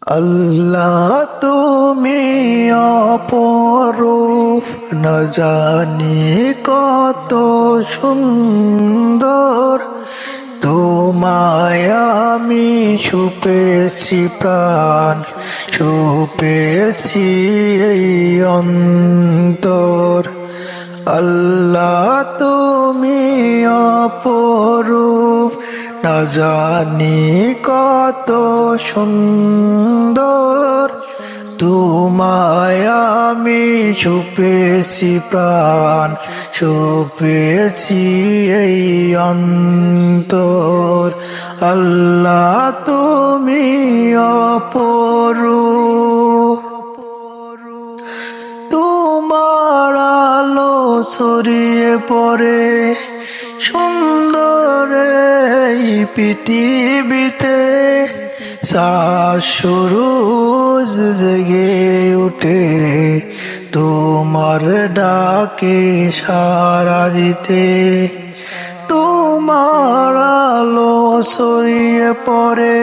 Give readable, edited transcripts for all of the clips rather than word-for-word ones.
আল্লাহ তুমি অপরূপ, না জানি কত সুন্দর। তোমায় আমি ছুপেছি প্রাণ, ছুপেছি এই অন্তর। আল্লাহ তুমি অপরূপ, না জানি কত সুন্দর। তোমায় আমি ছুপেছি প্রাণ, ছুপেছি এই অন্তর। আল্লাহ তুমি অপরূপ, তোমার আলো ছড়িয়ে পড়ে সুন্দর এই পৃথিবীতে। চাঁদ সূরজ জেগে উঠে তোমার ডাকে সাড়া দিতে। তোমার আলো ছড়িয়ে পড়ে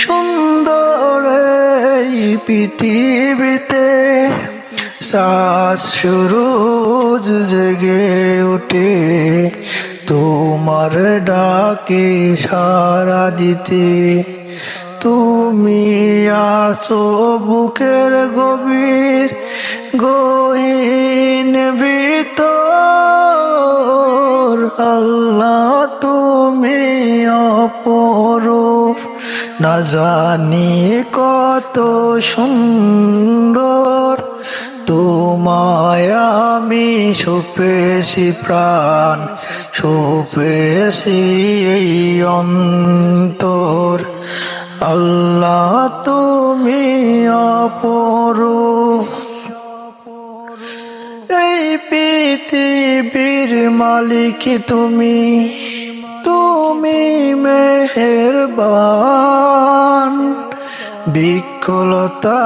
সুন্দর এই পৃথিবীতে। চাঁদ সূরজ জেগে উঠে তোমার ডাকে সাড়া দিতে। তুমি আছো বুকের গভীর গহীন ভিতর। আল্লাহ তুমি অপরূপ, না জানি কত সুন্দর। তোমায় আমি ছুপেছি প্রাণ, ছুপেছি এই অন্তর। আল্লাহ তুমি অপরূপ, এই পৃথিবীর মালিক তুমি, তুমি মেহেরবান। বৃক্ষলতা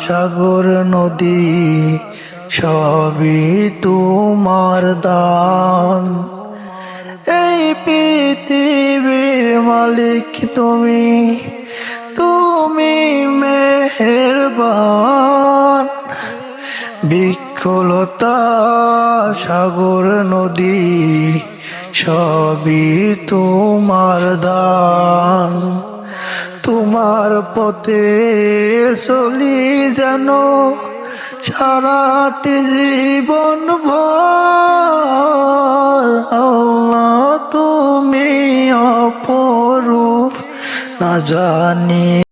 সাগর নদী সবই তোমার দান। এই পৃথিবীর মালিক তুমি, তুমি মেহেরবান। বৃক্ষলতা সাগর নদী সবই তোমার দান। তোমার পথে চলি যেন সারাটি জীবন ভর। আল্লাহ তুমি অপরূপ, না জানি